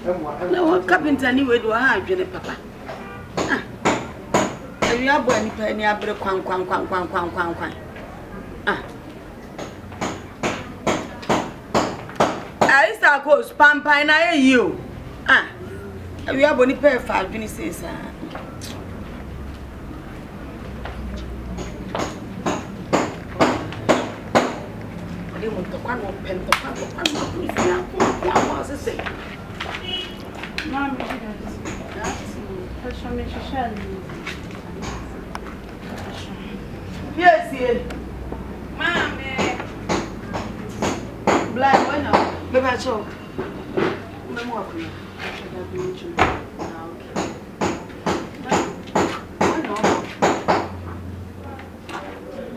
No carpenter anyway do I have papa. We are born penny abro kwan. I start go spam pine na you. We are boni pair 5 minutes. I want to one pen to Maame, yes, yes. Maame. Blind, why not? Baby, I saw. I'm walking.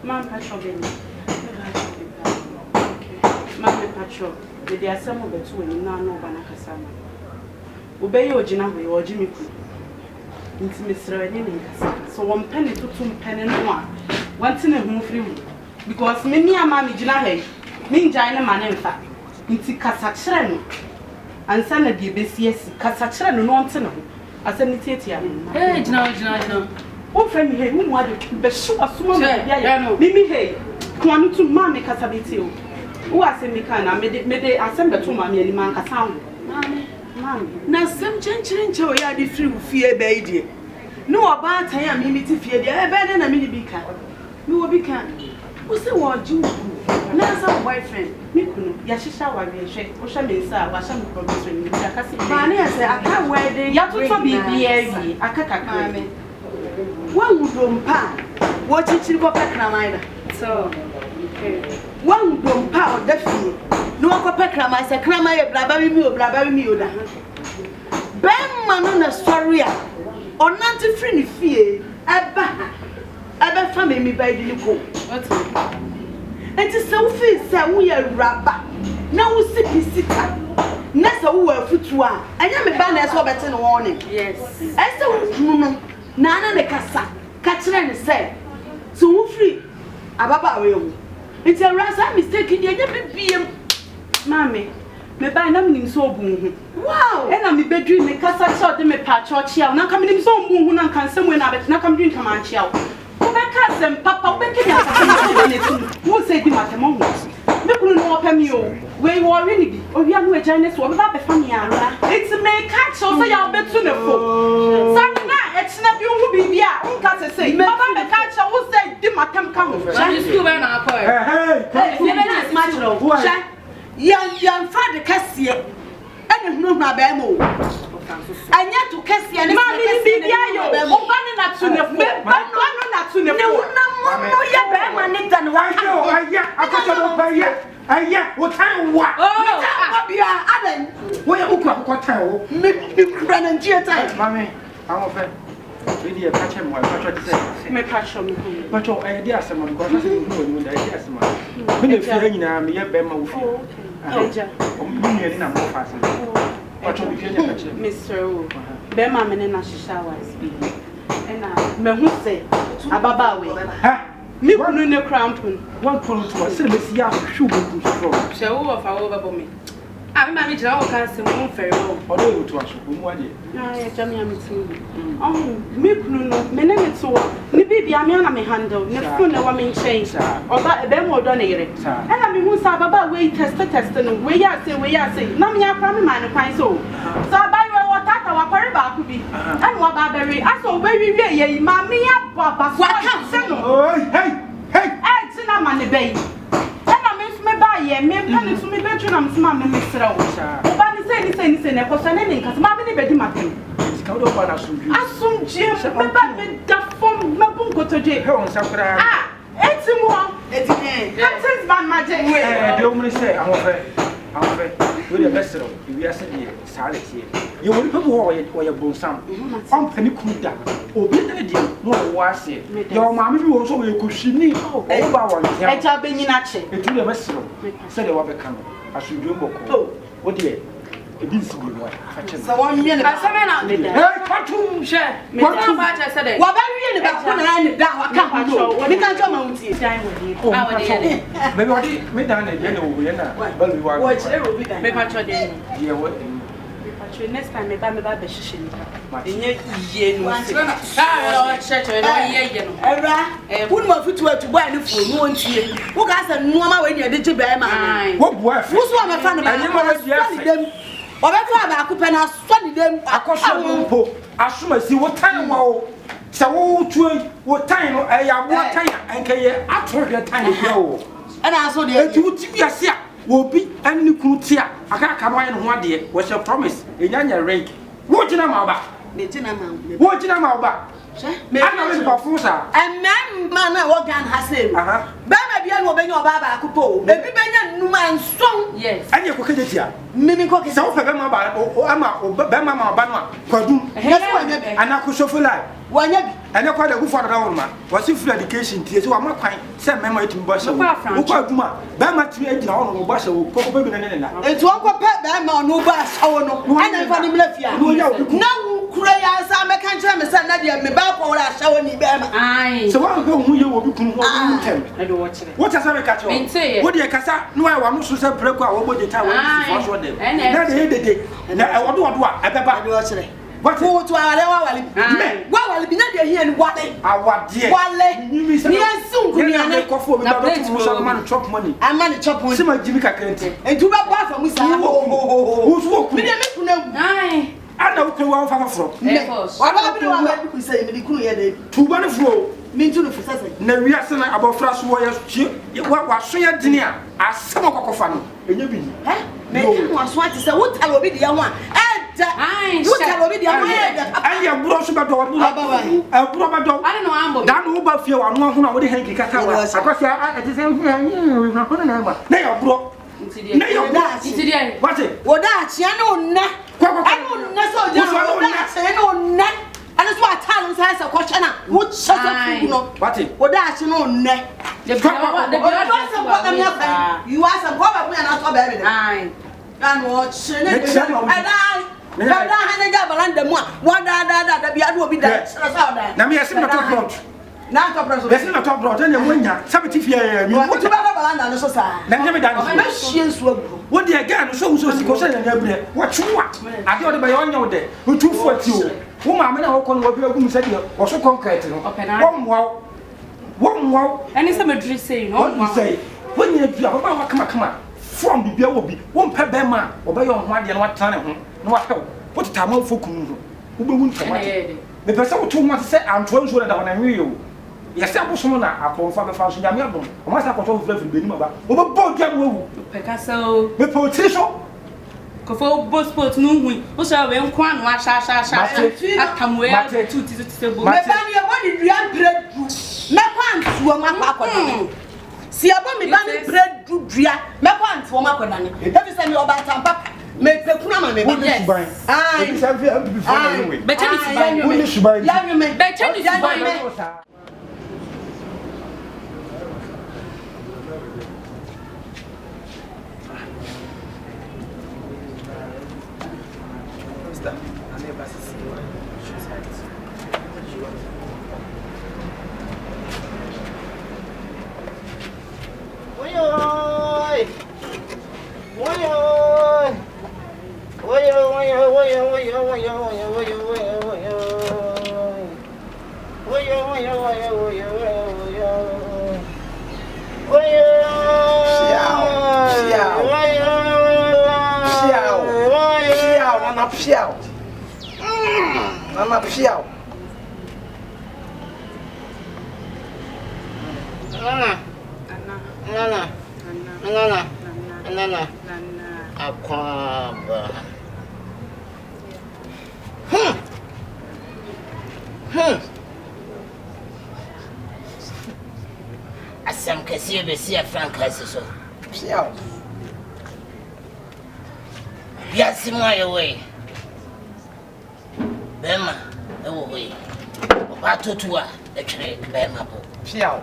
Maame, patrol, baby. Maame, patrol. The assembly between now no banakasama. Obey Ojohn we or Jimmy Cook. Into Mr. So 1 penny to 2 penny no one thing a home free because me and Mammy Jinahe, me Jina man in fact, into Casachano and Sana de BCS Casachano no tenor as a nitatia. Hey, no. Oh, friend, hey, whom wanted to be sure as soon as Mimi hey, come to Mammy Casabitio. Who I say me can I made it assemble to Mammy and man Cassam. Mammy. Now some change you are the free fear baby. No about I am limited fear, better than a mini beacon. You will be can. What's the word you? Now some boyfriend. Mikunu, Yashisha, why we shake, Oshamisa, Washam promising you. I can't wear the Yatu be I can't. One would don't pan. What did you go back now? So, one don't pound the fee. No one pack Rama, I said, Crama, blabberry mule. Ben Manona story. Or not to free fear. Ever family me by the go. What? And to so face that we are rabba. Now we sit. Nessa who were futua. I am a banner so better in warning. Yes. I saw Nana the Cassa. Catherine said. So free. Ababa will. It's a rasa mistaken. You never be a mammy. Me buy nothing so boom. Wow! And I'm bedroom, me casa shot me patch or chill. Now coming in so boom and can somewhere now, but now come drink a man chill. Who make cousin, Papa, making us who said the matter moments. Me couldn't open you. Where you are really, or we are no Chinese or without the family. It's a make catch or say I'll bet to the fool. Some night, it's not you who be here. Who can say, Papa, the catch who said, Dimatam come. Chinese school and our hey, young father Cassia, and no Mabamo. And yet to Cassia and Mammy be the Ayo, not to the not to the no, than why I what time what? Oh, we are Adam. Where you got time? Brandon Theatre, Mammy. I'm offended. Really, a patch him, what I say. Me patch him. But your idea, someone got us in the idea, someone. When you're feeling I'm here, Bema. Mr. Bema Menena showers. And I who say Ababawe. Me one in the crown. One point to a service yard sugar to show off over me. I'm married to our cousin, very well. Although to us, one day. I Jammy, oh, Mikuno, Menemit so, maybe I'm me handle, never know what mean change, or that them or donated. And I mean, who's about way test and way I say, Namia from man, fine so. So I buy what that our paragraph could be. And what Barberry, I saw very really, Mammy, Papa, what can't say no. Hey, it's in a money bay. Me buy ye, me penny to me bedroom, I'm smart, Mr. Ojohn. But say, because I didn't, because Mammy bedroom. It's called over as soon Jim, me back with the form, my bunko to jail. Ah, it's more. It's my magic. The only say, I'm afraid. With the best of you, are saying, silence here. You will come over your bosom. I'm penny cool down. Oh, be the deal, no, was it. Your mammy also will cushion me. Oh, I shall be in a chair. It's the best of said, I will become. I should do more. Oh, what dear? It is to be one. So 1 minute. I said, cartoon share. What I said, what I really about when I down, I can't control. We can't come out here. Maybe I did me down again over here now. But we were watching every day. Make my child. Yeah, what? Patrol next time me ba be hihye ni. Enye iye no. Church no ye no. Era, wonu ma fitu atu boy ne fo no ntie. Wo ka say no ma we ne de gye be ma. Wo bua fe. Wo so ma fa no ba. Enye ma we dia fe. Obefa ba akupe na so ni dem. Akosho mpo. Asoma si wo tan wa wo. Sa wo tu wo tan no e ya bo tan enkaye atorhwe tan bia wo. Ana so de. Enti wo ti bia se a wo bi anni kunu ti a aka no aye no ho ade wo she promise enyanya rank. Wo gina ma ba. Me gina ma. Wo gina ma ba. Me ana me ba fu sa. Emem ma na wo gan ha se. Ba ma bia no obenya oba ba akupo. Ebi benya numa nson. Yes. Anye ko keje ti a. Mimi ko ke. Sa wo pe be ma ba o ama o be ma ma ba no a kwadum. Yes wanya be. Ana ko sofo lai. Wanya bi. Ene kwa da gufo da won ma. Wasi free education tie so wa ma kwan se mema etim bo hye wo. Wo kwa aduma ba ma timi agina won no bo hye wo. Ko be bi na ne na. Etu onko pe ba ma no ba hye no. Ana fa ni mlafia. Na wo kura ya sa me kan kire me sa na de me ba ko wora hye wo ni be ma. Ai. So wa go hu ye wo bi kunu wo ntem. I do watch it. What asa me ka che wo. Wo de kasa no ai wa no so se breko a wo bo de ta wo fi so dem. Na de de na e wo do a e be ba. What to wale me wale bi na de hia ni wale awade wale ni ensun ku ni ana kofo bi ba to so man chop money amani chop money sima jibi kakrenti entu ba ba fa musa wo so ku mi de me kuna Ai. ana wo kru wa fa fro wa ba bi wa me ku say me di kunu ye de tuba ne fro mi ntu no fu sase na wiase na abofra so wo ye wa so ye dine a asema kokofa no enye bi me wa so ati say wo talo bi de ya ho a Ai. wo talo bi de ya ho a anya buro so ba do wo buro ba do I don't know ambo. dan wo ba fie wa no ho na wo de hanki kaka wa akosia a te se na ho na ma na ya buro na ya Insidia. what wo da achia no nna anu nna so ja wo da achia no nna ana so atalo sai sa ko chana wo chasa fu no what wo da achia no nna The you are some what we are not so baby Ai. and watch and I had a gabanda mo what da be adu obi da na me yasim na top road na top road yasim na top road na wonya sabiti fie mi what you ba balanda no so sa na me da na hie nso agu wo de ga no so so siko so na abre wo twa ade o de ba yonya wo de wo tu fu ati o wo ma me na wo kon wo bi agum se de wo so concrete no wo mwa Any some dress say no. What you say? When you do, what come from the beer will be one per bema, obey your one and what time, no help. What time of folk who won't come. The person who wants to say, I'm 12 sure that when I knew you. Yes, I was someone I call for the fashion yam. I must have got left in Benima. Over both young Picasso. the politician. Kofo both sports no we. O sha we nkwan wa sha. Atam we two table. me ba ni e body dua bread me kwantuo makwakoda si abo me ba ni bread dua me kwantuo makoda ne e bi se me oba tampa me pekuna ma me ba ai It's before anyway. But tell me Subai. ya me But tell me Asam kasiye besiye frankasi so. Piao. Yasi moye we. Bema ewo we. Oba totua e twere bema bo. Piao.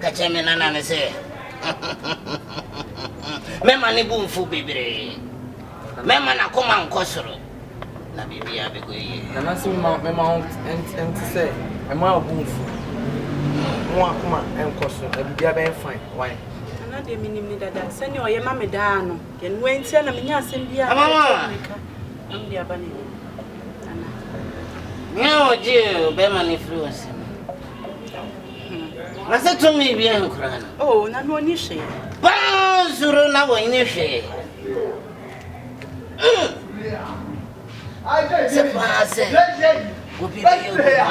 Kache me nana ne se. Mema ne bu mfu bebre. Mema na koma nkosoro. Na bibia be ko yi. Nana se mema ent say e ma bu mfu. Mo akoma enkoso e bibia be fine. Why? na de minim ni dada se ne oye ma me daa no ye no entia na menya asem bia Mama am dia bani ana nyo je be mani fruits na se to me bia nkura na oh na no ni hwe ba zuru na wo ni hwe se passe go bi be yo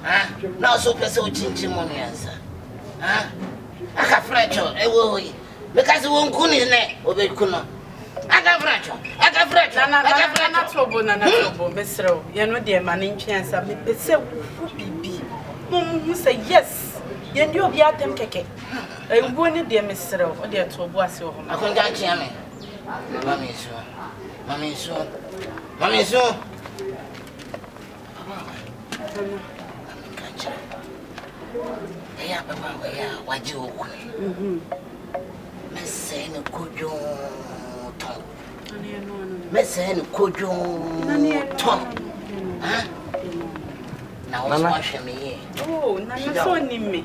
ah na so pese o chinchin mo ne ansa ah aka fracho e wo yi because won kuni ne obekuno aka fracho na trouble na trouble mesro ye no de ma ne ntwensa me pese wo bibi mo say yes ye ndi obi atem keke e wo ne de mesro o de to bo ase ho ma akonja chia me mami so ya baba ya waje oku mesene kojo ton mesene kojo ton ha na wo so me oh na so ni me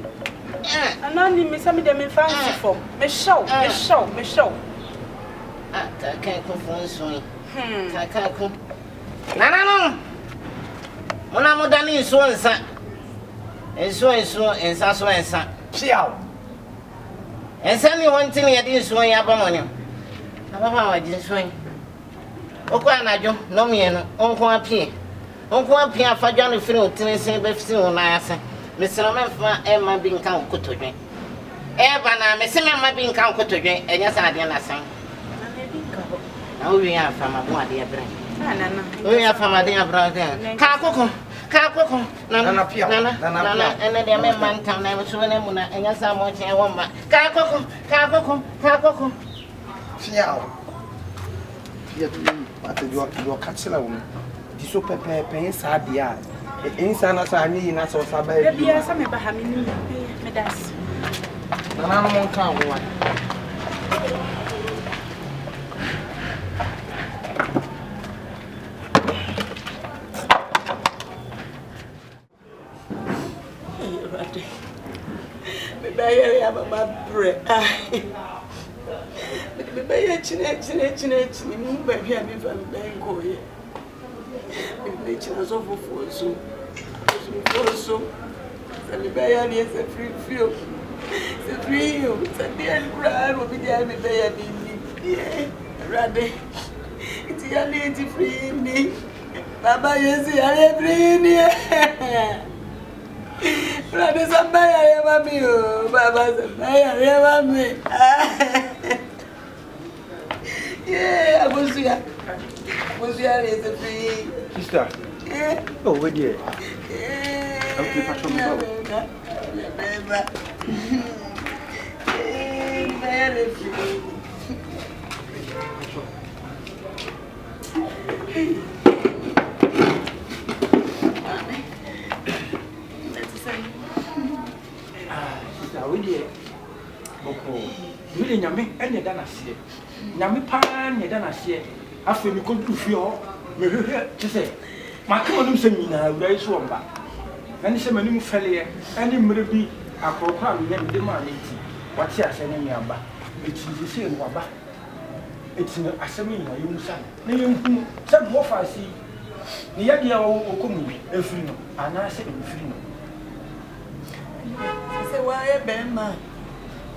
ana ni me sami de me fancy for me show ah ta kan ko fon so ka ko na mona modani so nsa ensa so ensa Chiao. ensa ni wonti ni yedi so ya ba moni na baba wa di so yin okwa anajo no me no onko apie afadwa no firi otinse be fisi ho na ase mesira memfa e ma bi nka okotodwen e ba na mesime ma bi nka okotodwen enya sa ade na san na o wi afa ma mo ade abre o wi afa ma ade abre ka koko nana pia ene de me mantam na so ne mu na enya sa mo chen wo ma ka koko Chiao. Ya tu ate jo katsela wo. Di so pepe insa dia. Insa na sa ni na so sa ba e bia sa me ba ha me ni me das nana no mon kan wo. Baby, ya mama bre. Baby, chine mu baby a me fa me ben ko ye. Me china so fofuo so. Se baby ni se free. Se free yo. Se dia kura no bi dia me baby ni. Rade. Iti ya ni iti free ni. Baba yesi ya free ni. Rade sambaya ya mami o. Baba sambaya ya mami. Yeah, Abusia is a free Sister. Oh, where dear? Yeah. Okay, patrol me back. Very free. Sister, where dear? Okay. Really, Yami, any dana see. Yami pan, ye dana see. After me come to feel, me hear to say, my come on, send me now, raise one back. And some new fellow, and him will be a program, then demand it. What's your sending me about? It's the same waba. It's an assembly, you son. Name some more I see. The idea will come a free, and I said, free. I say, why a bad man?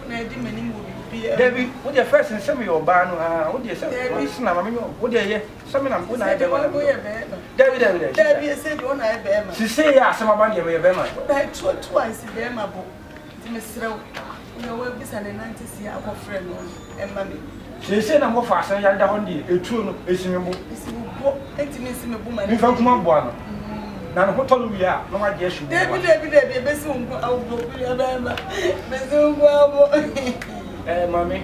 I didn't mean Debbie, what your first and semi or ban? What do you say? What do you hear? Some of them would I David, Debbie said, one I bear. She say, yeah, some of my bear. Back twice in bear my book. Miss Rowe, you will be sending 90 see our friend and mammy. She said, I'm more fast and you're down the true is in your book. Intimacy, my woman, if I'm come one. Now, what told we are? No, I guess you. Debbie, Besson, I'll go to your bamba. Besson, Mammy,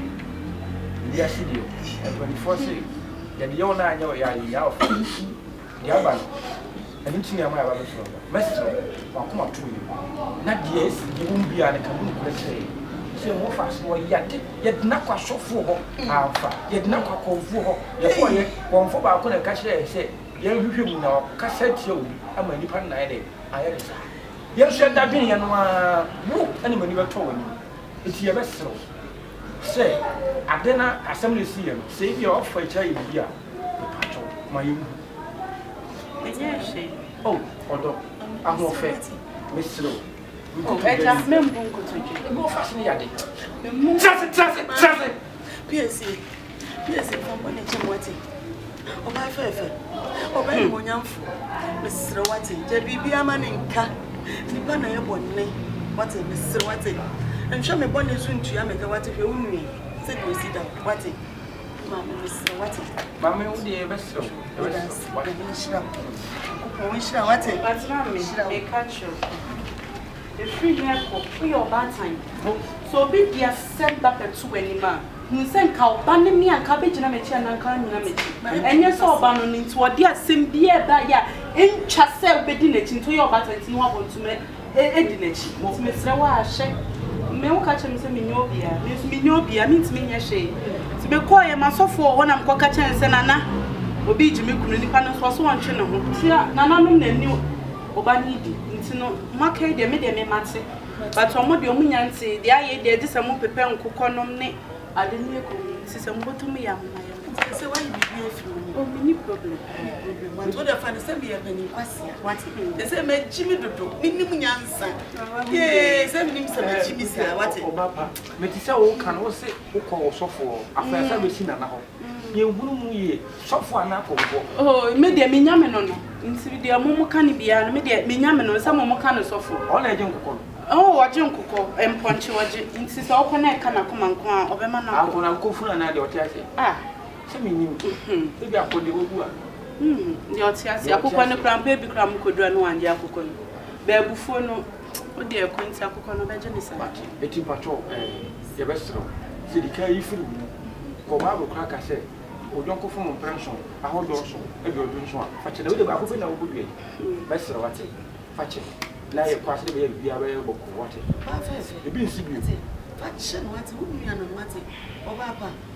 yes, you do. And 24 say, that the owner I know you are the other. And it's near my other messenger. I'll come up to you. Not yes, you won't be on a canoe, let's say. Say more fast, yet not quite so for Alpha, yet not quite for your one for I couldn't catch it. Say, you him now, cassette you. I'm a different idea. I had yes, said that being and any maneuver towing you. It's your best. Say, I didn't assembly see him. Save your offer a child here. My oh, although I'm not fair. Miss Slow. Oh, I just remember to more fascinating. Trust it. PSC, from one in what? Oh, my fair. Oh, very one young fool. Mrs. Rawati, JB, a man in car. Nipana yabonne wate Mr. Wate and show me bonne soon to Yamaka what if you me said we sit down wate Maame Mr. Wate Maame wo dey best so what we should wate but Maame me catch you the free here for your bad time so be dia send back to any man who send cow ban me and cabbage na me chi na kan na me chi enye so oba no nti wo dia sem bia ba ya entwa se obedi na chi nto your bad time no abonto me edi na chi nti me sre wa ahye me wo ka chem se me nyobia me nyobia me ntimi nya hye ti be ko ye masofo wo na mko ka chen se nana obi ji me kunu nipa no so won twe ne ho ti nana no na ni oba ni di nti no makai de me mate but omo de omunya nti de aye de edi se mo pepe nkokọ nom ne ade ni ko sise mbotum ya mma say why you be free oh mini problem what the fan say be ebani kwasi what they say me jimi dodo minim nyansa yeah say minim say me jimi sia what obapa me ti say wo kan wo se wo ko sofo afa say be sina na ho ye hunu mu ye sofo ana ko bo oh me de me nyame no nti de mo ka ne bia no me de me nyame no say mo ka no sofo o na eje nkokọ oh waje nkokọ emponche waje nti say okọ na ka na koma nko a obema na akọ na nkofuna na de otiase se me nim e bi akọ de ogu a de otiase akokọ ne krampa bi kram kodura no anje akokọ no ba bufuo no o de ekwenti akokọ no beje ne sa eti pato ye besro se di kai furu ko ba bo kra ka se Ojohn ko fun pension ahodo so e bi odun so a fa che na we de ba ko be na wo budue besro wate fa che la ye kwase de be bia ba ye boko wate ba fa e bi nsi bi fa che no wate wo nua no wate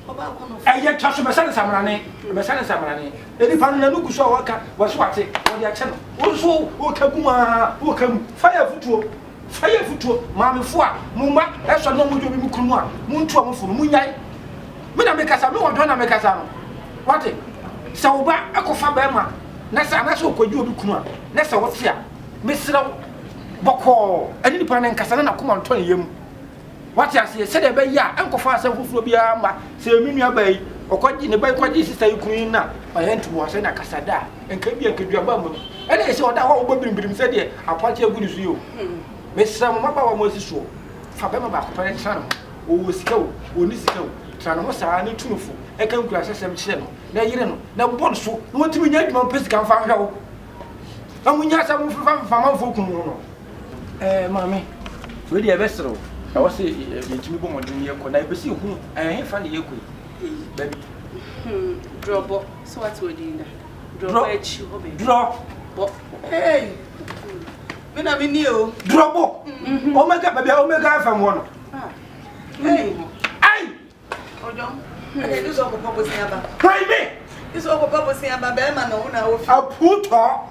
oba ko no eye twa so be sane samrane e di fa no na nuku so waka wo so wate wo de a che no wo so wo kaguma wo kam fire futuo maame fo a mumba e so no mo jo bi mu kunu a muntu a mo funu munyai me na me kasa me Ojohn na me kasa no wate sa wo ba akofa ba ma na sa na so kwaji obi kunu a na sa wo tia me sira boko ani ni pa na nkasa na koma nton yem wate ase se de be ya enkofa asa fufuo bia ma se mi nua ba yi okwaji ne ba kwaji sista yi kunu na ba yentu wo ase na kasa da enka bia kedua ba mu ene ese oda ho bo birim se de apache agudi su yo me sira mo ba wa mo sisuo fa ba ma ba ko pa ne tsano o wo sika o ni sika o tsano mo sa ni tunufo e kan kura sesem kire no na yire no na bon so no timi nya dwuma pesika fa hwewo amunya sa mo fa ma fo kunu no mami we dey besro I was say yetimi bo modun ye ko na ebesi hu fa ne ye ko baby drobo so what we doing that drobo echi obe drop hey me na me ni o drobo omega baby omega fa mo no hey ai Ojohn okay this one go purpose aba why me this one go purpose aba be ma no na o fi aputo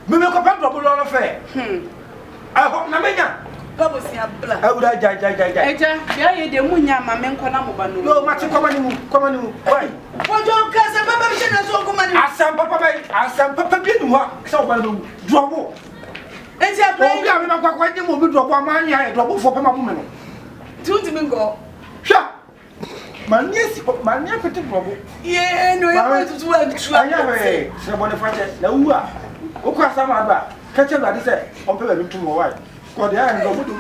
me ko pa drobo lo fe I hope na menya purpose aba awura ja eja bia ye de munya ma me nko na mo ba no no mati koma ni mu why Ojohn ka se papa bi na so koma ni asam papa bi ni wa so ba no drobo enti abra obi a me na kwa ni mo bi drobo amanya e drobo fo pa ma bu me no tuti mi ngo hwa mania pete drobo ye no ye mo tutu wa tutu anya we se bo ne fa che na wu a wo kwa sama ba ka che ba de se on pe ba bi tu mo wa ko de a ndo mo do